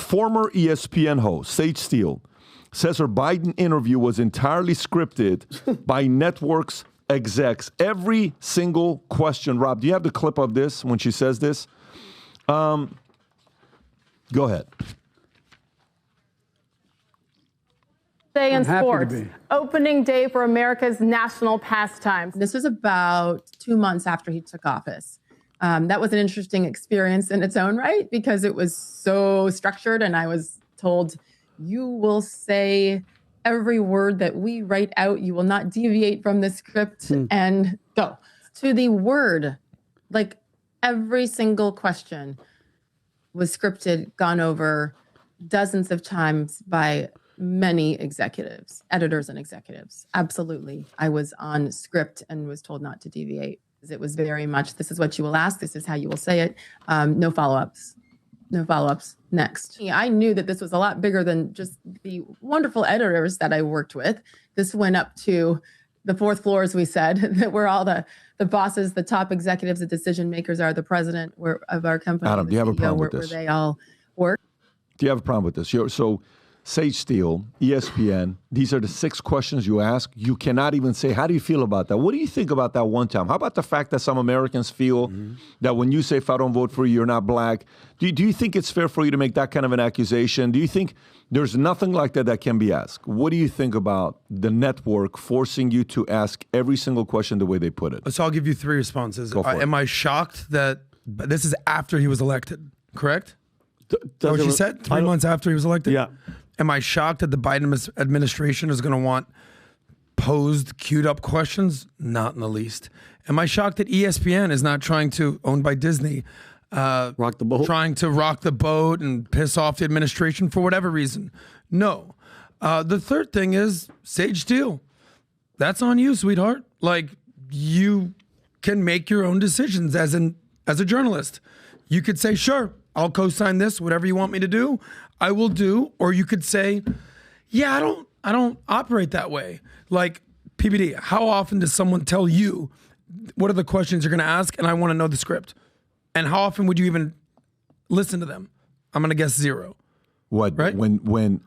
former ESPN host, Sage Steele, says her Biden interview was entirely scripted by networks execs. Every single question. Rob, do you have the clip of this when she says this? Go ahead. Day in sports, opening day for America's national pastime. This was about 2 months after he took office. That was an interesting experience in its own right because it was so structured, and I was told, you will say every word that we write out. You will not deviate from the script and go. To the word, like every single question was scripted, gone over dozens of times by many executives, editors and executives. Absolutely. I was on script and was told not to deviate. It was very much, this is what you will ask. This is how you will say it. No follow-ups. No follow-ups. Next. I knew that this was a lot bigger than just the wonderful editors that I worked with. This went up to the fourth floor, as we said, that we're all the bosses, the top executives, the decision makers are the president of our company. Adam, do you have a problem with this? Where they all work. Do you have a problem with this? So Sage Steele, ESPN, these are the 6 questions you ask. You cannot even say, how do you feel about that? What do you think about that one time? How about the fact that some Americans feel that when you say, if I don't vote for you, you're not black? Do you think it's fair for you to make that kind of an accusation? Do you think there's nothing like that can be asked? What do you think about the network forcing you to ask every single question the way they put it? So I'll give you 3 responses. Go for it. Am I shocked that this is after he was elected, correct? That's what she said? 3 months after he was elected? Yeah. Am I shocked that the Biden administration is going to want posed, queued up questions? Not in the least. Am I shocked that ESPN is not trying to, owned by Disney, rock the boat? Trying to rock the boat and piss off the administration for whatever reason? No. The third thing is Sage Steele. That's on you, sweetheart. Like, you can make your own decisions as a journalist. You could say, sure, I'll co-sign this, whatever you want me to do, I will do. Or you could say, yeah, I don't operate that way. Like, PBD, how often does someone tell you what are the questions you're going to ask and I want to know the script? And how often would you even listen to them? I'm going to guess 0. What? Right? When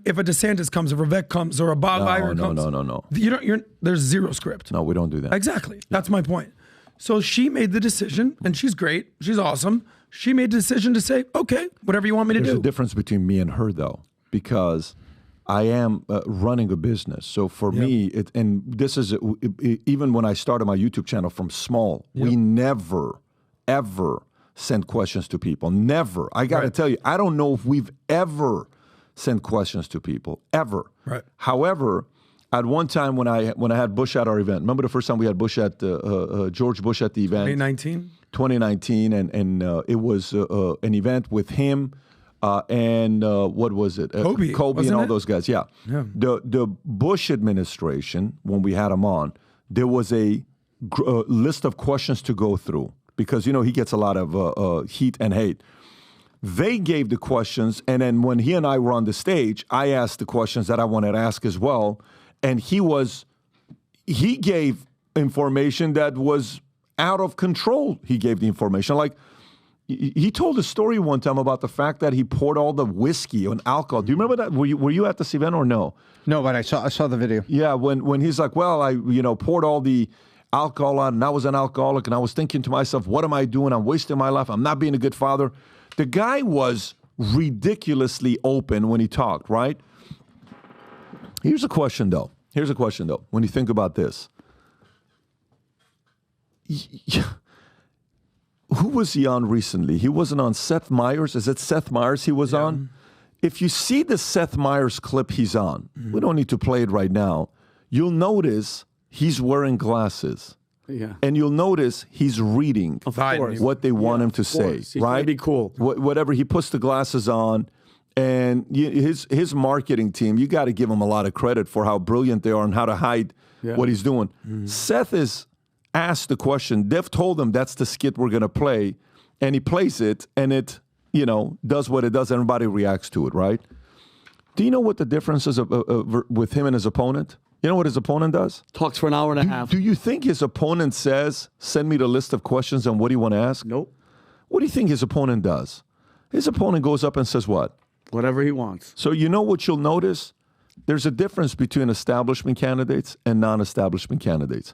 if a DeSantis comes, or Vivek comes, or a Bob Iger comes. No. There's 0 script. No, we don't do that. Exactly. That's my point. So she made the decision, and she's great. She's awesome. She made the decision to say, okay, whatever you want me to do. There's a difference between me and her, though, because I am running a business. So for me, and this is, even when I started my YouTube channel from small, we never, ever sent questions to people. Never. I got to tell you, I don't know if we've ever sent questions to people, ever. Right. However, at one time when I had Bush at our event, remember the first time we had Bush at George Bush at the event? 2019, and it was an event with him and what was it? Kobe and all those guys. Yeah. The Bush administration, when we had him on, there was a list of questions to go through because, you know, he gets a lot of heat and hate. They gave the questions, and then when he and I were on the stage, I asked the questions that I wanted to ask as well. And he gave information that was out of control. He gave the information. Like, he told a story one time about the fact that he poured all the whiskey and alcohol. Do you remember that? Were you at this event or no? No, but I saw the video. Yeah, when he's like, well, I poured all the alcohol out, and I was an alcoholic, and I was thinking to myself, what am I doing? I'm wasting my life. I'm not being a good father. The guy was ridiculously open when he talked, right? Here's a question, though. When you think about this. Who was he on recently? He wasn't on Seth Meyers. Is it Seth Meyers he was on? If you see the Seth Meyers clip he's on, we don't need to play it right now. You'll notice he's wearing glasses. Yeah. And you'll notice he's reading what they want him to say. He's right? Be cool. Whatever, he puts the glasses on. And his marketing team, you got to give him a lot of credit for how brilliant they are and how to hide what he's doing. Seth is asked the question. They've told him that's the skit we're going to play. And he plays it, and it, does what it does. Everybody reacts to it, right? Do you know what the difference is with him and his opponent? You know what his opponent does? Talks for an hour and a half. Do you think his opponent says, send me the list of questions and what do you want to ask? Nope. What do you think his opponent does? His opponent goes up and says what? Whatever he wants. So you know what you'll notice? There's a difference between establishment candidates and non-establishment candidates.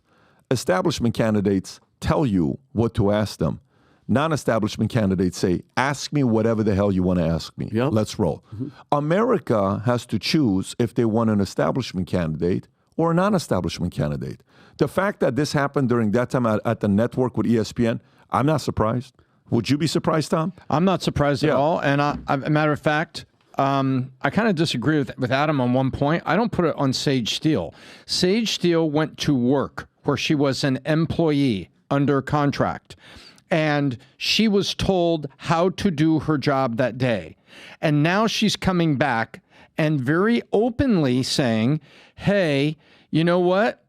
Establishment candidates tell you what to ask them. Non-establishment candidates say, ask me whatever the hell you want to ask me. Yep. Let's roll. America has to choose if they want an establishment candidate or a non-establishment candidate. The fact that this happened during that time at the network with ESPN, I'm not surprised. Would you be surprised, Tom? I'm not surprised at all. And a matter of fact, I kind of disagree with Adam on one point. I don't put it on Sage Steele. Sage Steele went to work where she was an employee under contract. And she was told how to do her job that day. And now she's coming back and very openly saying, hey, you know what?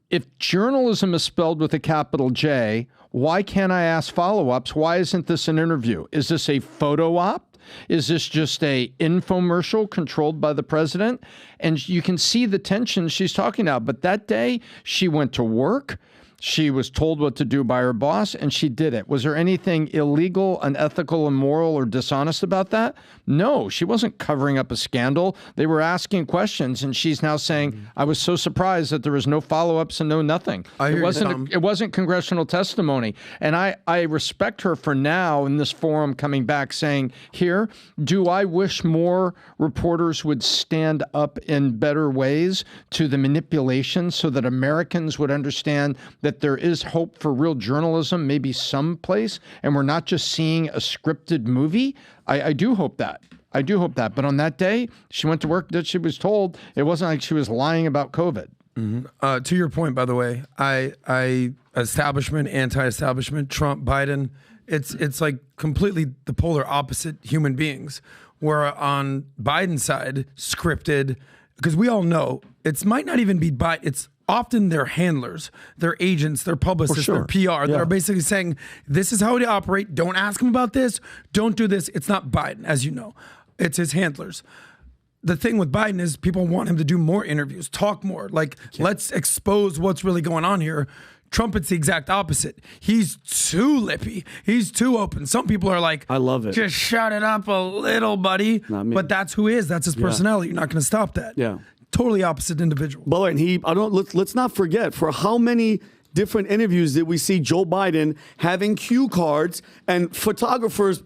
If journalism is spelled with a capital J, why can't I ask follow-ups? Why isn't this an interview? Is this a photo op? Is this just a infomercial controlled by the president? And you can see the tension she's talking about. But that day, she went to work. She was told what to do by her boss, and she did it. Was there anything illegal, unethical, immoral, or dishonest about that? No, she wasn't covering up a scandal. They were asking questions, and she's now saying, I was so surprised that there was no follow-ups and no nothing. It wasn't congressional testimony. And I respect her for now in this forum coming back saying, here, do I wish more reporters would stand up in better ways to the manipulation so that Americans would understand that there is hope for real journalism, maybe someplace, and we're not just seeing a scripted movie? I do hope that. I do hope that. But on that day, she went to work that she was told. It wasn't like she was lying about COVID. Mm-hmm. To your point, by the way, I establishment, anti-establishment, Trump, Biden, it's like completely the polar opposite human beings. Where on Biden's side, scripted, because we all know it might not even be Biden, it's often their handlers, their agents, their publicists, their PR that are basically saying, this is how we operate. Don't ask him about this. Don't do this. It's not Biden, as you know. It's his handlers. The thing with Biden is people want him to do more interviews, talk more. Like, let's expose what's really going on here. Trump, it's the exact opposite. He's too lippy. He's too open. Some people are like, I love it. Just shut it up a little, buddy. But that's who he is. That's his personality. You're not going to stop that. Yeah. Totally opposite individual. But and let's not forget, for how many different interviews did we see Joe Biden having cue cards and photographers,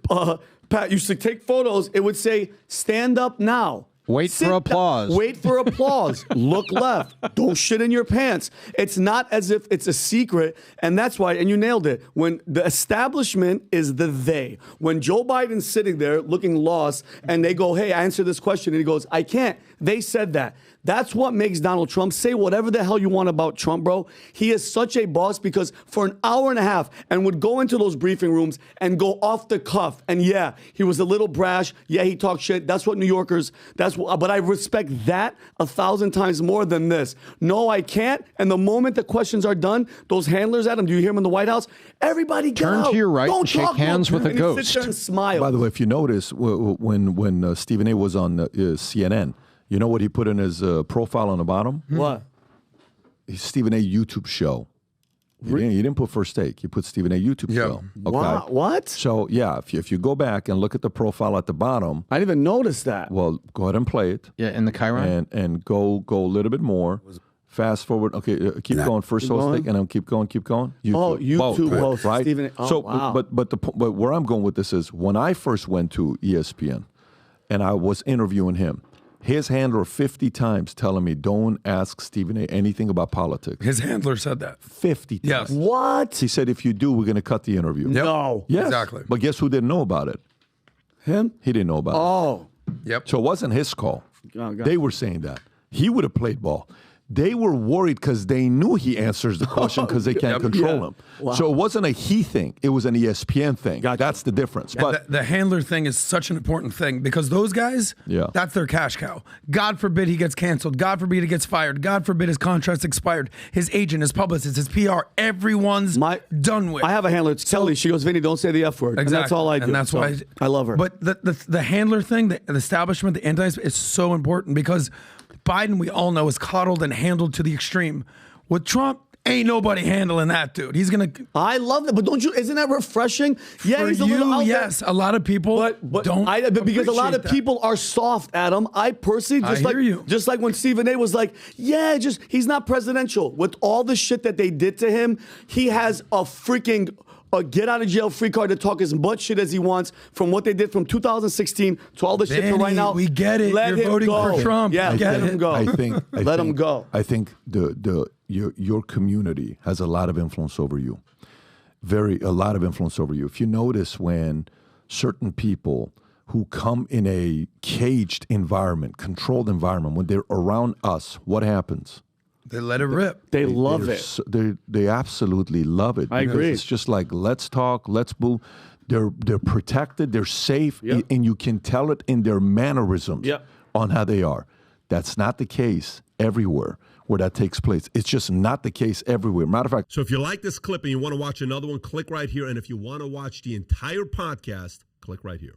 Pat, used to take photos. It would say, stand up now. Wait for applause. Wait for applause. Look left. Don't shit in your pants. It's not as if it's a secret. And that's why, and you nailed it, when the establishment is the they. When Joe Biden's sitting there looking lost and they go, hey, answer this question. And he goes, I can't. They said that. That's what makes Donald Trump say whatever the hell you want about Trump, bro. He is such a boss because for an hour and a half and would go into those briefing rooms and go off the cuff. And yeah, he was a little brash. Yeah, he talked shit. That's what New Yorkers, but I respect that 1,000 times more than this. No, I can't. And the moment the questions are done, those handlers at him, do you hear him in the White House? Everybody get Turn out. to your right Don't and shake hands with a ghost. He sits there and smile. By the way, if you notice, when Stephen A. was on CNN, you know what he put in his profile on the bottom? What? Stephen A. YouTube show. He didn't put First Take. He put Stephen A. YouTube show. Okay. Wow. What? So, yeah, if you go back and look at the profile at the bottom. I didn't even notice that. Well, go ahead and play it. Yeah, in the Chiron. And go a little bit more. Fast forward. Okay, keep going. First Sosnick, and then keep going. YouTube. Oh, YouTube host, right? Stephen. Oh, so, wow. but where I'm going with this is when I first went to ESPN and I was interviewing him, his handler 50 times telling me, don't ask Stephen A. anything about politics. His handler said that. 50 times. Yes. What? He said, if you do, we're going to cut the interview. Yep. No. Yes. Exactly. But guess who didn't know about it? Him? He didn't know about it. Oh. Yep. So it wasn't his call. They were saying that. He would have played ball. They were worried because they knew he answers the question because they can't control him. Wow. So it wasn't a he thing. It was an ESPN thing. Gotcha. That's the difference. But the handler thing is such an important thing because those guys, that's their cash cow. God forbid he gets canceled. God forbid he gets fired. God forbid his contract's expired. His agent, his publicist, his PR, everyone's done with. I have a handler. It's Kelly. She goes, Vinny, don't say the F word. Exactly. And that's all I do. And that's why I love her. But the handler thing, the establishment, the anti is so important because Biden, we all know, is coddled and handled to the extreme. With Trump, Ain't nobody handling that, dude. He's gonna. I love that, but don't you? Isn't that refreshing? Yeah, For he's a little out yes. there. A lot of people don't. Because a lot of appreciate that. people are soft, Adam. I personally just like when Stephen A. was like, yeah, just he's not presidential. With all the shit that they did to him, he has a freaking get out of jail free card to talk as much shit as he wants from what they did from 2016 to all the shit to right now. We get it. Let You're him voting go. for Trump. Yeah, let him go. Let him go. I think your community has a lot of influence over you. A lot of influence over you. If you notice when certain people who come in a caged environment, controlled environment, when they're around us, what happens? They let it rip. They love it. They absolutely love it. I agree. It's just like, let's talk, let's boo. They're protected, they're safe, and you can tell it in their mannerisms on how they are. That's not the case everywhere where that takes place. It's just not the case everywhere. Matter of fact. So if you like this clip and you want to watch another one, click right here. And if you want to watch the entire podcast, click right here.